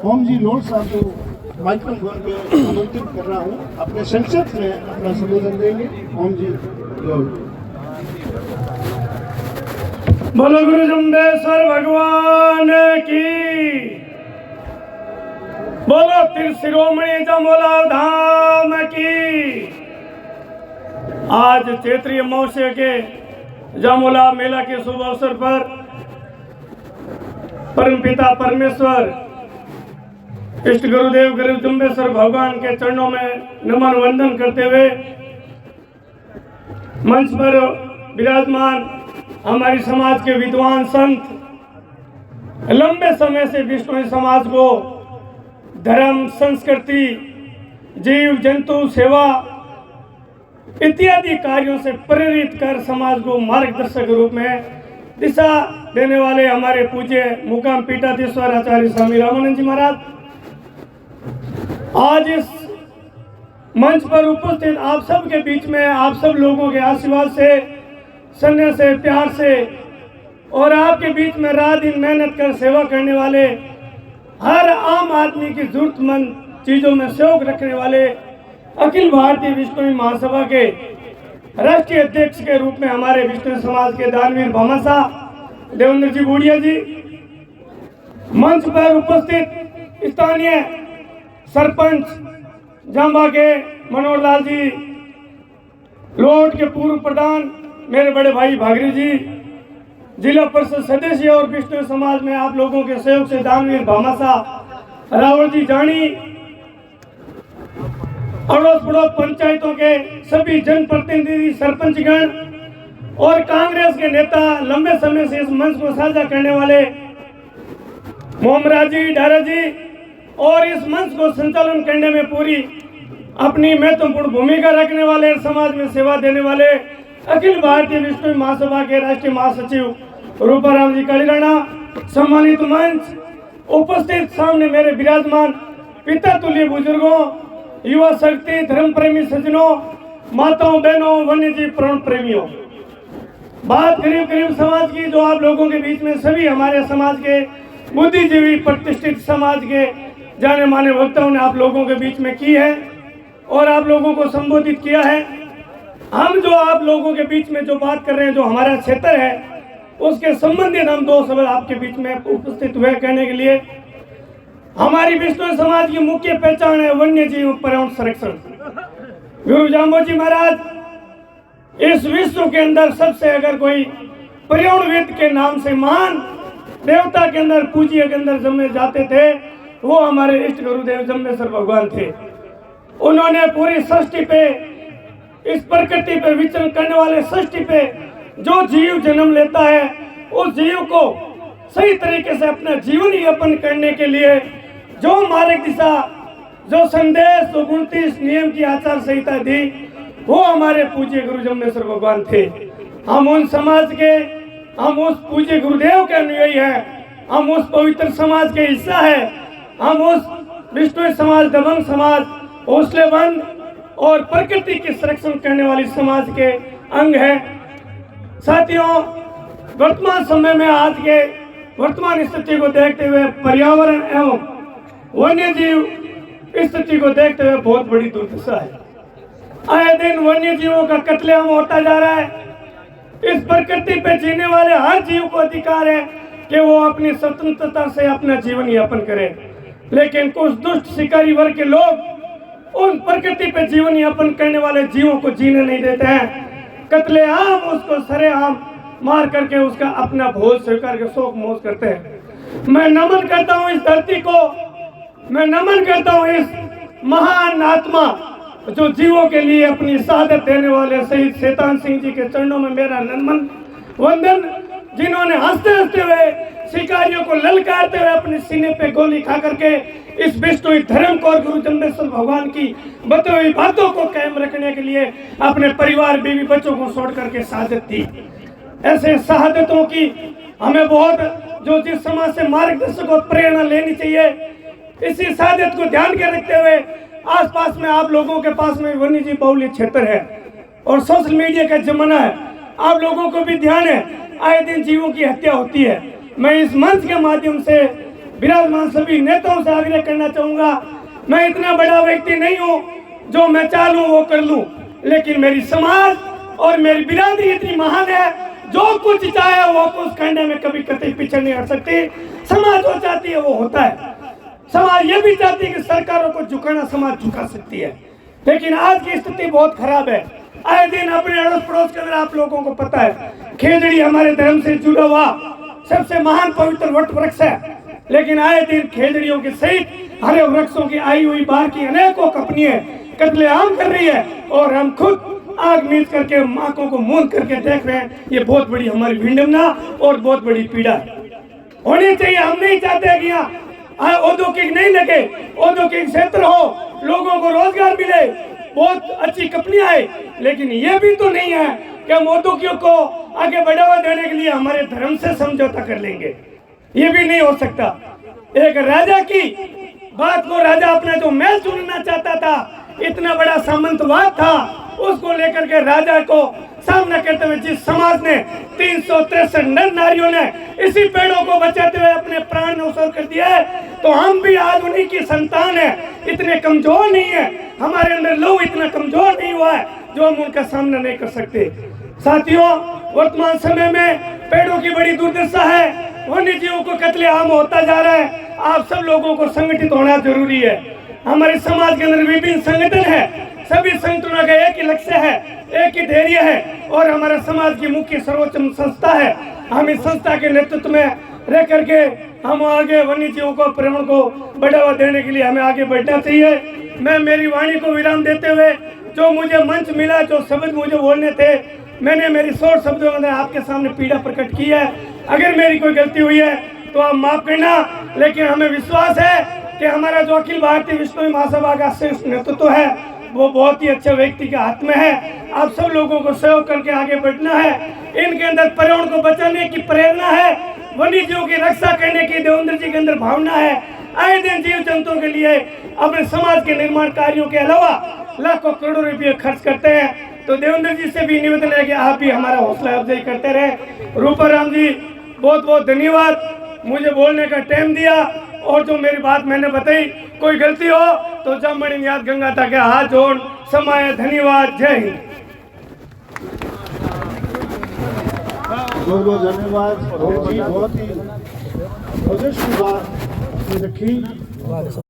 ओम जी load साहब को microphone पे आमंत्रित कर रहा हूँ, अपने संसद में अपना संबोधन देंगे। ओम जी लोड। बोलो गुरु जम्बेश्वर भगवान की, बोलो त्रिशिरोमणि जमोला धाम की। आज चैत्रीय अमावस्या के जमोला मेला के शुभ अवसर पर परमपिता परमेश्वर इष्ट गुरुदेव गुरु जम्बेश्वर भगवान के चरणों में नमन वंदन करते हुए मंच पर विराजमान हमारी समाज के विद्वान संत लंबे समय से विष्णु समाज को धर्म, संस्कृति, जीव जंतु सेवा इत्यादि कार्यों से प्रेरित कर समाज को मार्गदर्शक रूप में दिशा देने वाले हमारे पूज्य मुकाम पीठाधीश्वर आचार्य स्वामी रामानंद जी महाराज, आज इस मंच पर उपस्थित आप सब के बीच में आप सब लोगों के आशीर्वाद से, स्नेह से, प्यार से और आपके बीच में रात दिन मेहनत कर सेवा करने वाले, हर आम आदमी की जरूरतमंद चीज़ों में सहयोग रखने वाले अखिल भारतीय विष्णु महासभा के राष्ट्रीय अध्यक्ष के रूप में हमारे विष्णु समाज के दानवीर भामाशाह देवेंद्र जी बूढ़िया जी, मंच पर उपस्थित स्थानीय सरपंच जांबा के मनोहर लाल जी, लोट के पूर्व प्रधान मेरे बड़े भाई भागरी जी, जिला परिषद सदस्य और विष्णु समाज में आप लोगों के सहयोग से दानवीर भामाशाह, रावल जी जानी, अड़ोस पड़ोस पंचायतों के सभी जनप्रतिनिधि, सरपंचगण और कांग्रेस के नेता, लंबे समय से इस मंच को साझा करने वाले मोमराज जी, डारा जी और इस मंच को संचालन करने में पूरी अपनी महत्वपूर्ण भूमिका रखने वाले, समाज में सेवा देने वाले अखिल भारतीय विष्णु महासभा के राष्ट्रीय महासचिव रूपाराम जी कालीराणा, सम्मानित मंच उपस्थित सामने मेरे विराजमान पिता तुल्य बुजुर्गों, युवा शक्ति, धर्म प्रेमी सज्जनों, माताओं, बहनों, वन्य जीव प्राण प्रेमियों, बात गरीब समाज की जो आप लोगों के बीच में सभी हमारे समाज के बुद्धिजीवी, प्रतिष्ठित समाज के जाने माने वक्ताओं ने आप लोगों के बीच में की है और आप लोगों को संबोधित किया है। हम जो आप लोगों के बीच में जो बात कर रहे हैं, जो हमारा क्षेत्र है उसके संबंधित हम दो शब्द आपके बीच में उपस्थित हुए कहने के लिए। हमारी विष्णु समाज की मुख्य पहचान है वन्य जीव पर्यावरण संरक्षण। गुरु जाम्बोजी महाराज इस विश्व के अंदर सबसे अगर कोई पर्यावरणविद के नाम से महान देवता के अंदर, पूज्य के अंदर जमे जाते थे, वो हमारे इष्ट गुरुदेव जम्बेश्वर भगवान थे। उन्होंने पूरी सृष्टि पे, इस प्रकृति पे विचरण करने वाले सृष्टि पे जो जीव जन्म लेता है उस जीव को सही तरीके से अपना जीवन यापन करने के लिए जो मार्ग दिशा, जो संदेश, जो 29 नियम की आचार संहिता दी, वो हमारे पूज्य गुरु जम्बेश्वर भगवान थे। हम उन समाज के, हम उस पूज्य गुरुदेव के अनुयायी हैं, हम उस पवित्र समाज के हिस्सा है, हम उस विष्णु समाज, दबंग समाज, हौसलेबंद और प्रकृति की संरक्षण करने वाली समाज के अंग है। साथियों, वर्तमान समय में आज के वर्तमान स्थिति को देखते हुए पर्यावरण एवं वन्य जीव स्थिति को देखते हुए बहुत बड़ी दुर्दशा है। आए दिन वन्य जीवों का कत्लेआम होता जा रहा है। इस प्रकृति पे जीने वाले हर जीव को अधिकार है कि वो अपनी स्वतंत्रता से अपना जीवन यापन करे, लेकिन कुछ दुष्ट शिकारी वर्ग के लोग उन प्रकृति पे जीवन यापन करने वाले जीवों को जीने नहीं देते हैं। कत्लेआम, उसको सरेआम मार करके उसका अपना भोज स्वीकार के शोक मोज करते हैं। मैं नमन करता हूँ इस धरती को, मैं नमन करता हूँ इस महान आत्मा जो जीवों के लिए अपनी शहादत देने वाले शहीद शैतान सिंह जी के चरणों में मेरा नमन वंदन, जिन्होंने हंसते हंसते हुए शिकारियों को ललकारते हुए अपने सीने पे गोली खा करके इस विष्णु धर्म को और गुरु जम्बेश्वर भगवान की बताई हुई बातों को कायम रखने के लिए अपने परिवार, बीवी, बच्चों को छोड़ करके शहादत दी। ऐसे शहादतों की हमें बहुत, जो जिस समाज से मार्गदर्शक और प्रेरणा लेनी चाहिए, इसी शहादत को ध्यान के रखते हुए आसपास में आप लोगों के पास में वन्य जीव बहुल्य क्षेत्र है और सोशल मीडिया का जमाना है, आप लोगों को भी ध्यान है, आए दिन जीवों की हत्या होती है। मैं इस मंच के माध्यम से विराजमान सभी नेताओं से आग्रह करना चाहूंगा, मैं इतना बड़ा व्यक्ति नहीं हूं जो मैं चाह लूं वो कर लूं, लेकिन मेरी समाज और मेरी बिरादरी इतनी महान है, जो कुछ चाहे वो उस खंडे में कभी कतई पीछे नहीं हट सकती। समाज जो चाहती है वो होता है। समाज ये भी चाहती है कि सरकारों को झुकाना समाज झुका सकती है, लेकिन आज की स्थिति बहुत खराब है। आए दिन अपने अड़ोस पड़ोस के अंदर आप लोगों को पता है, खेजड़ी हमारे धर्म से जुड़ा हुआ सबसे महान पवित्र वट वृक्ष है, लेकिन आए दिन खेजड़ियों के सहित हरे वृक्षों की आई हुई बाहर की अनेकों कंपनियां कत्लेआम कर रही है, और हम खुद आग मीच करके आंखों को मूंद करके देख रहे हैं। ये बहुत बड़ी हमारी विडंबना और बहुत बड़ी पीड़ा होनी चाहिए। हम नहीं चाहते कि यहाँ औद्योगिक नहीं लगे, औद्योगिक क्षेत्र हो, लोगों को रोजगार मिले, बहुत अच्छी कंपनियां आए, लेकिन ये भी तो नहीं है कि हम औद्योगिकों को आगे बढ़ावा देने के लिए हमारे धर्म से समझौता कर लेंगे। ये भी नहीं हो सकता। एक राजा की बात को, राजा अपना जो महल चुनना चाहता था, इतना बड़ा सामंतवाद था, उसको लेकर के राजा को सामना करते हुए जिस समाज ने 363 नर नारियों ने इसी पेड़ों को बचाते हुए अपने प्राण न्यौछावर कर दिया है, तो हम भी आज उन्हीं की संतान है, इतने कमजोर नहीं है, हमारे अंदर लोग इतना कमजोर नहीं हुआ है जो हम उनका सामना नहीं कर सकते। साथियों, वर्तमान समय में पेड़ों की बड़ी दुर्दशा है, वन्य जीवों को कत्लेआम होता जा रहा है। आप सब लोगों को संगठित होना जरूरी है। हमारे समाज के अंदर विभिन्न संगठन है, सभी संगठनों का एक ही लक्ष्य है, एक ही धैर्य है, और हमारे समाज की मुख्य सर्वोच्च संस्था है। हम इस संस्था के नेतृत्व में रह करके हम आगे वन्य जीवों को, पर्यावरण को बढ़ावा देने के लिए हमें आगे बढ़ना चाहिए। मैं मेरी वाणी को विराम देते हुए, जो मुझे मंच मिला, जो शब्द मुझे बोलने थे, मैंने मेरी शॉर्ट शब्दों में आपके सामने पीड़ा प्रकट की है। अगर मेरी कोई गलती हुई है तो आप माफ करना, लेकिन हमें विश्वास है कि हमारा जो अखिल भारतीय विश्व महासभा का श्रेष्ठ नेतृत्व है वो बहुत ही अच्छे व्यक्ति के हाथ में है। आप सब लोगों को सहयोग करके आगे बढ़ना है। इनके अंदर पर्यावरण को बचाने की प्रेरणा है, वन्य जीवों की रक्षा करने की देवेंद्र जी के अंदर भावना है। आए दिन जीव जंतुओं के लिए अपने समाज के निर्माण कार्यों के अलावा लाखों करोड़ों रुपये खर्च करते हैं। तो देवेंद्र जी से भी निवेदन है कि आप भी हमारा हौसला अफजाई करते रहे। रूपाराम जी, बहुत बहुत धन्यवाद, मुझे बोलने का टाइम दिया, और जो मेरी बात मैंने बताई कोई गलती हो तो जामणी याद गंगा तक हाथ जोड़ समय। धन्यवाद। जय हिंद। बहुत बहुत धन्यवाद। बहुत ही ओजस्वी बात रखी।